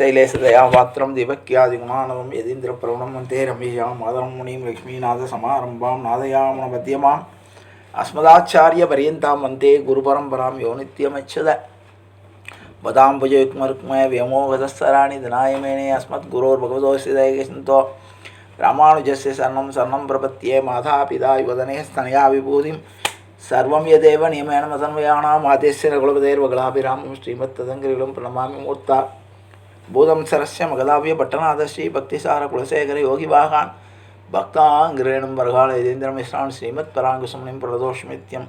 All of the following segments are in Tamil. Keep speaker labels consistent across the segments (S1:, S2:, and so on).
S1: श्रीशैलेशदया पात्रं दिवक्यादिगुणानवं यदीन्द्रप्रवणं वन्दे रमेशां माधवं मुनिं लक्ष्मीनाथसमारम्भां नादयामनमध्यमाम् अस्मदाचार्यपर्यन्तां वन्दे गुरुपरम्परां यो नित्यमच्युत वदाम्बुजयुग्मरुक्मय व्योमोगतस्तराणि दिनायमेने अस्मद्गुरोर्भगवतोऽस्य दयैकसिन्तो रामानुजस्य शरणं शरणं प्रपद्ये मातापिता युवदने स्तनया विभूतिं सर्वं यदेव नियमेन मदन्वयानाम् आद्यस्य रघुपतेर्वगलाभिरामं श्रीमत्तदङ्गिरिलं प्रणमामि मूर्ता भूतं सरस्य मगधाव्य पट्टनाथ श्री भक्तिसार कुलशेखर योगिवाहान् भक्ताङ्गिरेणुं वरगाळ यतीन्द्रमिश्रान् श्रीमत्पराङ्कुशमुनिं प्रणतोष्मित्यं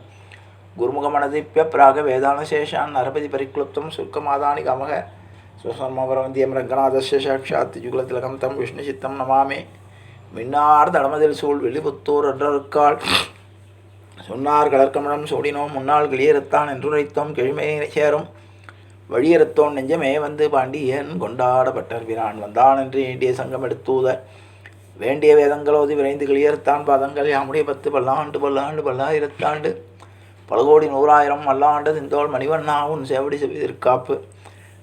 S1: गुरुमुखमनदीप्य प्रागवेदानशेषान् नरपति परिक्लुप्तं शुल्कमादानि कामः स्वसर्मवरवन्त्यं रङ्गनाथस्य साक्षात् युगलतिलकं तं विष्णुचित्तं नमामि மின்னார் தடமதில் சூழ் வெளிபுத்தூர் என்றற்கால் சொன்னார் கடற்கமலம் சூடினோம் முன்னாள் கிளியறுத்தான் என்றுரைத்தோம் கிழிமையை சேரும் வழியறுத்தோன் நெஞ்சமே வந்து பாண்டியன் கொண்டாடப்பட்டர் பிரான் வந்தான் என்று வேண்டிய சங்கம் எடுத்தூத வேண்டிய வேதங்களோதி விரைந்து கிளியறுத்தான் பாதங்கள் யாமுடைய 10 பல்லாண்டு பல்லாண்டு பல்லாயிரத்தாண்டு பல கோடி 100,000 மல்லாண்டு திந்தோள் மணிவண்ணா உன் சேவடி செவிதிற்காப்பு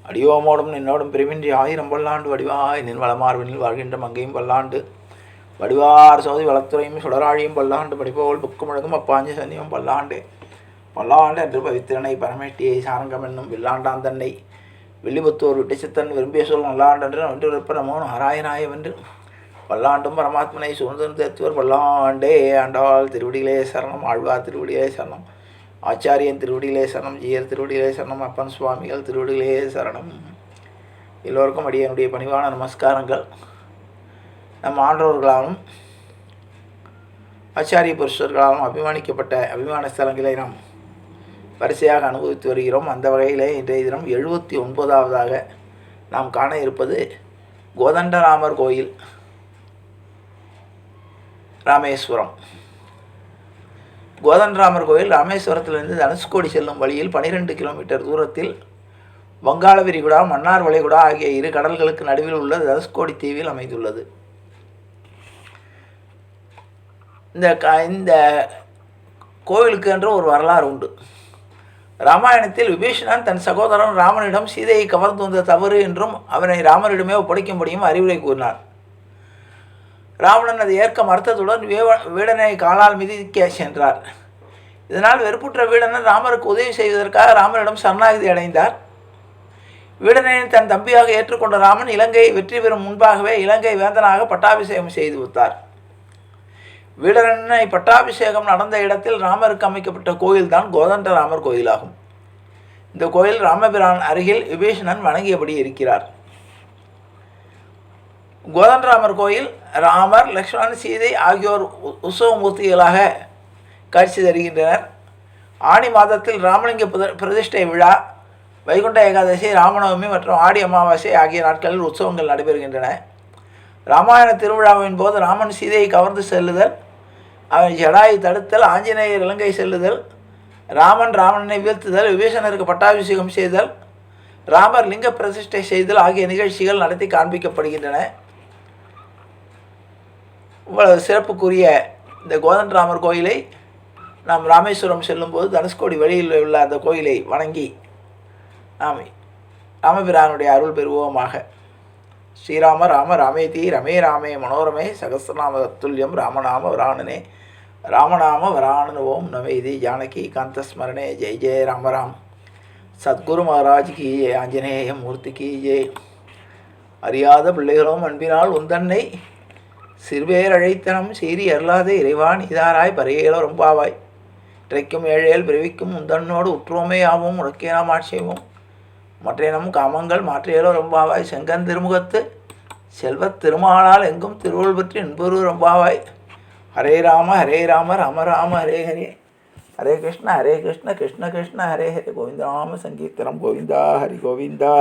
S1: அடியோமோடும் நின்னோடும் பிரிவின்றி 1000 பல்லாண்டு வடிவாய் நின் வளமார்வனில் வாழ்கின்ற மங்கையும் பல்லாண்டு வடிவார் சோதி வளத்துறையும் சுடராழியும் பல்லாண்டு படிப்போல் புக்கு முழங்கும் அப்பாஞ்சி சன்னியும் பல்லாண்டு பல்லாண்டு என்று பவித்திரனை பரமேட்டியை சாரங்கம் என்னும் வில்லாண்டான் தன்னை வில்லிபுத்தூர் விட்டுச்சித்தன் விரும்பிய சொல் நல்லாண்டென்று வென்று விற்ப நமோ நாராயணாய வென்று பல்லாண்டும் பரமாத்மனை சூழ்ந்து தேத்துவர் பல்லாண்டே ஆண்டாள் திருவடிகளே சரணம் ஆழ்வார் திருவடிகளே சரணம் ஆச்சாரியன் திருவடிகளே சரணம் ஜீயர் திருவடிகளே சரணம் அப்பன் சுவாமிகள் திருவடிகளே சரணம். எல்லோருக்கும் அடியனுடைய பணிவான நமஸ்காரங்கள். நம் ஆண்டவர்களாலும் ஆச்சாரிய புருஷர்களாலும் அபிமானிக்கப்பட்ட அபிமான ஸ்தலங்களை நாம் வரிசையாக அனுபவித்து வருகிறோம். அந்த வகையிலே இன்றைய தினம் 79வது நாம் காண இருப்பது கோதண்டராமர் கோயில், ராமேஸ்வரம். கோதண்டராமர் கோயில் ராமேஸ்வரத்திலிருந்து தனுஷ்கோடி செல்லும் வழியில் 12 கிலோமீட்டர் தூரத்தில் வங்காள விரிகுடா மன்னார் வளைகுடா ஆகிய இரு கடல்களுக்கு நடுவில் உள்ள தனுஷ்கோடி தீவில் அமைந்துள்ளது. இந்த கோவிலுக்கு என்ற ஒரு வரலாறு உண்டு. ராமாயணத்தில் விபீஷணன் தன் சகோதரன் ராமனிடம் சீதையை கவர்ந்து வந்த தவறு என்றும் அவனை ராமனிடமே ஒப்படைக்கும்படியும் அறிவுரை கூறினார். ராவணன் அதை ஏற்க மறுத்ததுடன் வீடனை காலால் மிதிக்க சென்றார். இதனால் வெறுப்புற்ற வீடனன் ராமருக்கு உதவி செய்வதற்காக ராமனிடம் சரணாகதி அடைந்தார். வீடனை தன் தம்பியாக ஏற்றுக்கொண்ட ராமன் இலங்கை வெற்றி பெறும் முன்பாகவே இலங்கை வேந்தனாக பட்டாபிஷேகம் செய்து வைத்தார். வீடரனை பட்டாபிஷேகம் நடந்த இடத்தில் ராமருக்கு அமைக்கப்பட்ட கோயில்தான் கோதண்டராமர் கோயிலாகும். இந்த கோயில் ராமபிரான் அருகில் விபீஷணன் வணங்கியபடி இருக்கிறார். கோதண்டராமர் கோயில் ராமர், லக்ஷ்மணன், சீதை ஆகியோர் உற்சவமூர்த்திகளாக காட்சி தருகின்றனர். ஆடி மாதத்தில் ராமலிங்க பிரதிஷ்டை விழா, வைகுண்ட ஏகாதசி, ராமநவமி மற்றும் ஆடி அமாவாசை ஆகிய நாட்களில் உற்சவங்கள் நடைபெறுகின்றன. ராமாயண திருவிழாவின் போது ராமன் சீதையை கவர்ந்து செல்லுதல், அவன் ஜடாயை தடுத்தல், ஆஞ்சநேயர் இலங்கை செல்லுதல், ராமன் ராவணனை வீழ்த்துதல், விபீஷணருக்கு பட்டாபிஷேகம் செய்தல், ராமர் லிங்க பிரதிஷ்டை செய்தல் ஆகிய நிகழ்ச்சிகள் நடத்தி காண்பிக்கப்படுகின்றன. இவ்வளவு சிறப்புக்குரிய இந்த கோதண்டராமர் கோயிலை நாம் ராமேஸ்வரம் செல்லும்போது தனுஷ்கோடி வழியில் உள்ள அந்த கோயிலை வணங்கி நாம் ராமபிரானுடைய அருள் பெறுவோமாக. ஸ்ரீராம ராம ராமேதி ரமே ராமே மனோரமே சகசிரநாம துல்லியம் ராமநாம வராணனே ராமநாம வராணனுவோம் நவேதி ஜானகி காந்தஸ்மரணே ஜெய் ஜெய ராமராம். சத்குரு மகாராஜ் கி ஜெய், ஆஞ்சநேய மூர்த்திக்கு ஜெய். அறியாத பிள்ளைகளும் அன்பினால் உந்தன்னை சிறுபேர் அழைத்தனம் சீரி அருளாதே இறைவான் இதாராய் பரையேலோ ரொம்பாவாய். இறைக்கும் ஏழேல் பிறவிக்கும் உந்தன்னோடு உற்றோமே ஆவோம் உடக்கே நாம் ஆட்சேவோம். மற்றையினம் காமங்கள் மாற்றியலோ ரொம்பாவாய். செங்கன் திருமுகத்து செல்வத் திருமாலால் எங்கும் திருவுள் பற்றி என்பொரு ரொம்பாவாய். ஹரே ராம ராம ராம ஹரே ஹரே, ஹரே கிருஷ்ண கிருஷ்ண கிருஷ்ண ஹரே ஹரே, கோவிந்தராம சங்கீர்த்தனம் கோவிந்தா ஹரி கோவிந்தா.